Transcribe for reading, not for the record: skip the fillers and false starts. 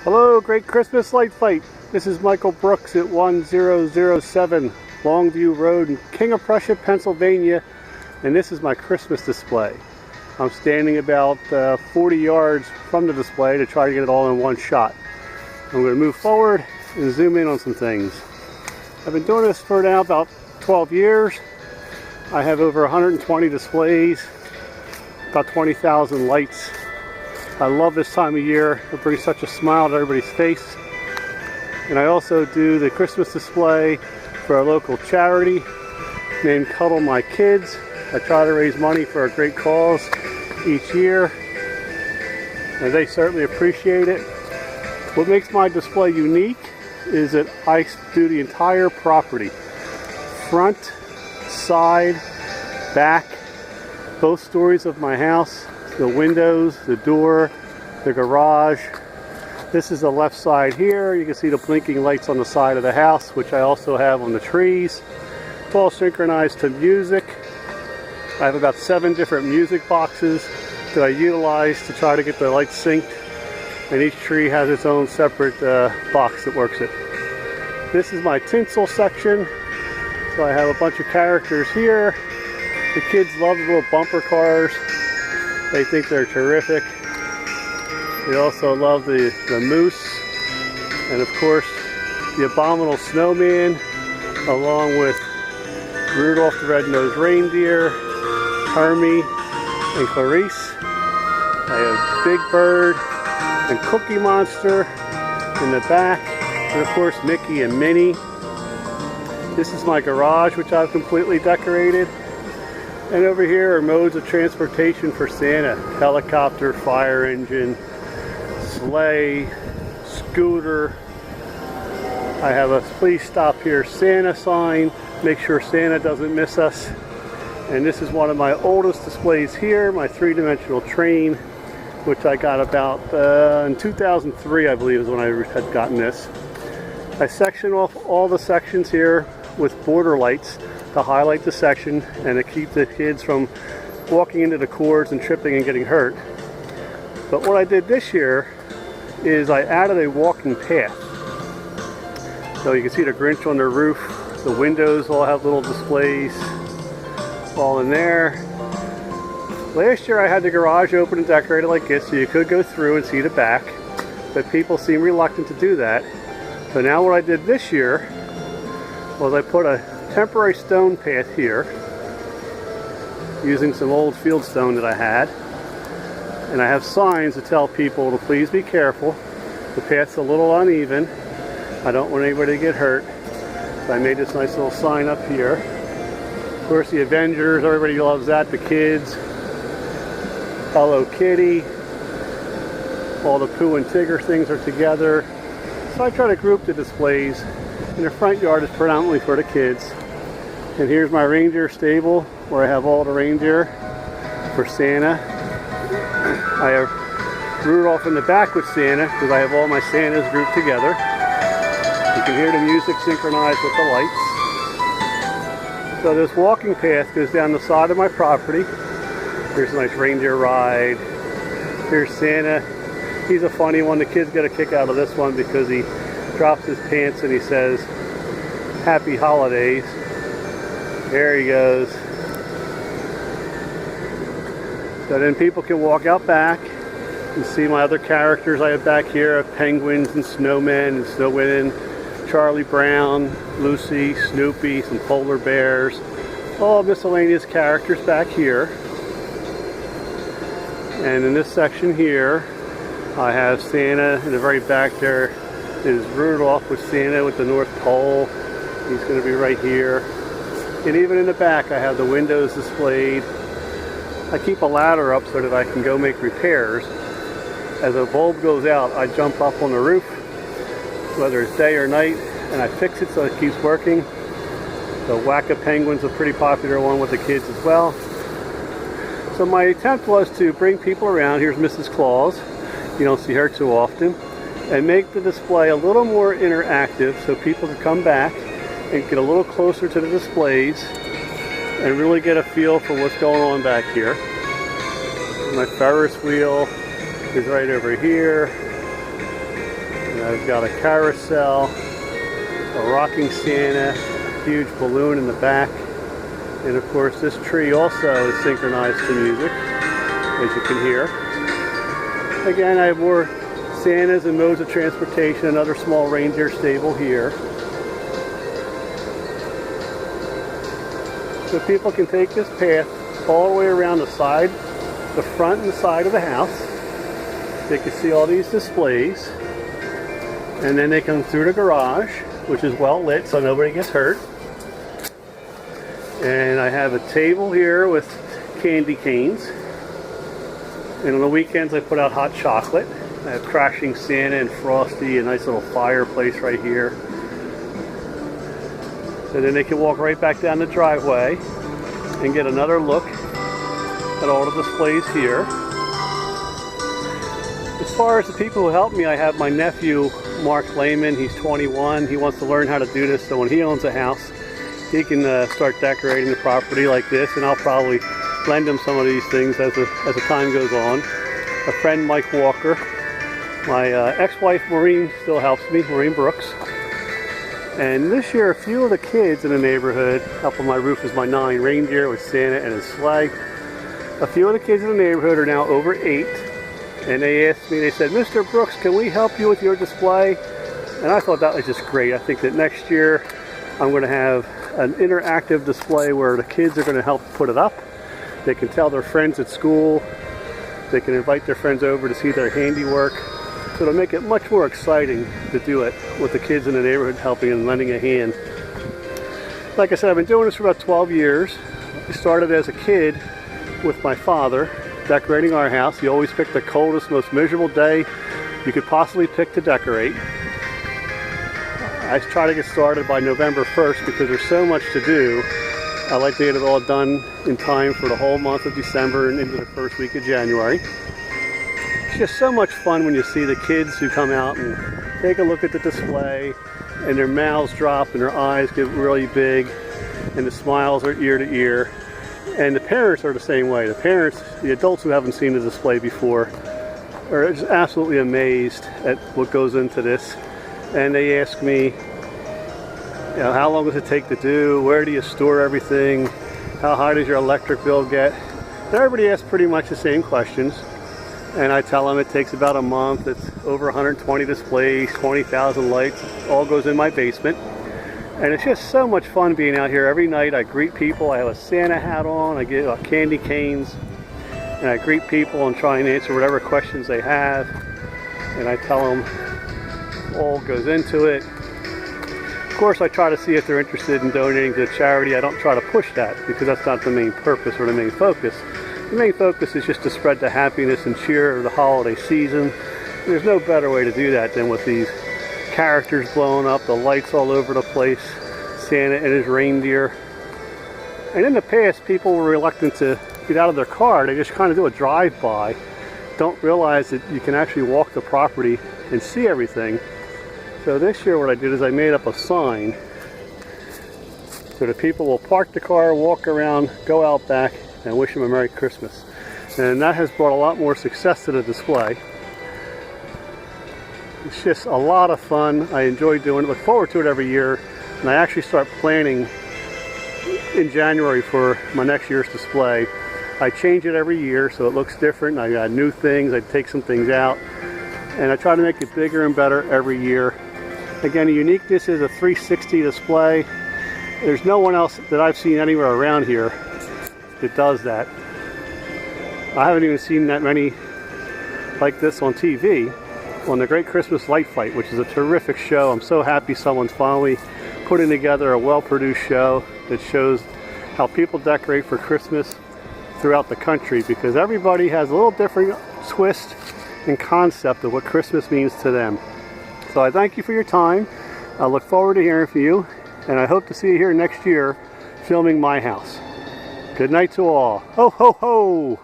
Hello, Great Christmas Light Fight. This is Michael Brooks at 1007 Longview Road in King of Prussia, Pennsylvania, and this is my Christmas display. I'm standing about 40 yards from the display to try to get it all in one shot. I'm going to move forward and zoom in on some things. I've been doing this for now about 12 years. I have over 120 displays, about 20,000 lights. I love this time of year. It brings such a smile to everybody's face. And I also do the Christmas display for a local charity named Cuddle My Kids. I try to raise money for a great cause each year, and they certainly appreciate it. What makes my display unique is that I do the entire property. Front, side, back, both stories of my house. The windows, the door, the garage. This is the left side here. You can see the blinking lights on the side of the house, which I also have on the trees. It's all synchronized to music. I have about 7 different music boxes that I utilize to try to get the lights synced. And each tree has its own separate box that works it. This is my tinsel section. So I have a bunch of characters here. The kids love the little bumper cars. They think they're terrific. They also love the moose, and of course the abominable snowman, along with Rudolph the Red-Nosed Reindeer, Hermie, and Clarice. I have Big Bird and Cookie Monster in the back, and of course Mickey and Minnie. This is my garage, which I've completely decorated. And over here are modes of transportation for Santa. Helicopter, fire engine, sleigh, scooter. I have a please stop here Santa sign. Make sure Santa doesn't miss us. And this is one of my oldest displays here, my 3-dimensional train, which I got about in 2003, I believe is when I had gotten this. I section off all the sections here with border lights to highlight the section and to keep the kids from walking into the cords and tripping and getting hurt. But what I did this year is I added a walking path. So you can see the Grinch on the roof. The windows all have little displays all in there. Last year I had the garage open and decorated like this so you could go through and see the back, but people seem reluctant to do that. So now what I did this year was I put a temporary stone path here using some old field stone that I had, and I have signs to tell people to please be careful. The path's a little uneven. I don't want anybody to get hurt, so I made this nice little sign up here. Of course the Avengers, everybody loves that, the kids, Hello Kitty, all the Pooh and Tigger things are together. So I try to group the displays, and the front yard is predominantly for the kids. And here's my reindeer stable where I have all the reindeer for Santa. I have Rudolph in the back with Santa because I have all my Santas grouped together. You can hear the music synchronized with the lights. So this walking path goes down the side of my property. Here's a nice reindeer ride. Here's Santa. He's a funny one. The kids get a kick out of this one because he drops his pants and he says, "Happy Holidays." There he goes. So then people can walk out back and see my other characters I have back here. Penguins and snowmen and snow women, Charlie Brown, Lucy, Snoopy, some polar bears, all miscellaneous characters back here. And in this section here, I have Santa. In the very back there is Rudolph with Santa with the North Pole. He's going to be right here. And even in the back I have the windows displayed. I keep a ladder up so that I can go make repairs. As a bulb goes out, I jump up on the roof, whether it's day or night, and I fix it so it keeps working. The Whack-A-Penguin's a pretty popular one with the kids as well. So my attempt was to bring people around. Here's Mrs. Claus. You don't see her too often. And make the display a little more interactive so people can come back and get a little closer to the displays and really get a feel for what's going on back here. My Ferris wheel is right over here. I've got a carousel, a rocking Santa, a huge balloon in the back, and of course this tree also is synchronized to music, as you can hear. Again, I have more Santas and modes of transportation, another small reindeer stable here. So people can take this path all the way around the side, the front and the side of the house. They can see all these displays. And then they come through the garage, which is well lit so nobody gets hurt. And I have a table here with candy canes. And on the weekends I put out hot chocolate. I have Crashing Santa and Frosty, a nice little fireplace right here. So then they can walk right back down the driveway and get another look at all the displays here. As far as the people who help me, I have my nephew, Mark Lehman. He's 21. He wants to learn how to do this, so when he owns a house, he can start decorating the property like this, and I'll probably lend him some of these things as the time goes on. A friend, Mike Walker. My ex-wife, Maureen, still helps me, Maureen Brooks. And this year, a few of the kids in the neighborhood, up on my roof is my 9 reindeer with Santa and his sleigh. A few of the kids in the neighborhood are now over 8. And they asked me, they said, Mr. Brooks, can we help you with your display? And I thought that was just great. I think that next year I'm going to have an interactive display where the kids are going to help put it up. They can tell their friends at school. They can invite their friends over to see their handiwork. So it'll make it much more exciting to do it with the kids in the neighborhood helping and lending a hand. Like I said, I've been doing this for about 12 years. I started as a kid with my father, decorating our house. He always picked the coldest, most miserable day you could possibly pick to decorate. I try to get started by November 1st because there's so much to do. I like to get it all done in time for the whole month of December and into the first week of January. It's just so much fun when you see the kids who come out and take a look at the display and their mouths drop and their eyes get really big and the smiles are ear to ear. And the parents are the same way. The parents, the adults who haven't seen the display before, are just absolutely amazed at what goes into this. And they ask me, you know, how long does it take to do? Where do you store everything? How high does your electric bill get? And everybody asks pretty much the same questions. And I tell them it takes about a month. It's over 120 displays, 20,000 lights. It all goes in my basement. And it's just so much fun being out here every night. I greet people. I have a Santa hat on. I get candy canes. And I greet people and try and answer whatever questions they have. And I tell them all goes into it. Of course, I try to see if they're interested in donating to a charity. I don't try to push that because that's not the main purpose or the main focus. The main focus is just to spread the happiness and cheer of the holiday season. There's no better way to do that than with these characters blowing up, the lights all over the place, Santa and his reindeer. And in the past, people were reluctant to get out of their car. They just kind of do a drive-by. Don't realize that you can actually walk the property and see everything. So this year what I did is I made up a sign so that people will park the car, walk around, go out back, and wish them a Merry Christmas. And that has brought a lot more success to the display. It's just a lot of fun. I enjoy doing it, look forward to it every year, and I actually start planning in January for my next year's display. I change it every year so it looks different. I got new things, I take some things out, and I try to make it bigger and better every year. Again, the uniqueness is a 360 display. There's no one else that I've seen anywhere around here that does that. I haven't even seen that many like this on TV, on the Great Christmas Light Fight, which is a terrific show. I'm so happy someone's finally putting together a well-produced show that shows how people decorate for Christmas throughout the country, because everybody has a little different twist and concept of what Christmas means to them. So I thank you for your time. I look forward to hearing from you, and I hope to see you here next year filming my house. Good night to all. Ho, ho, ho!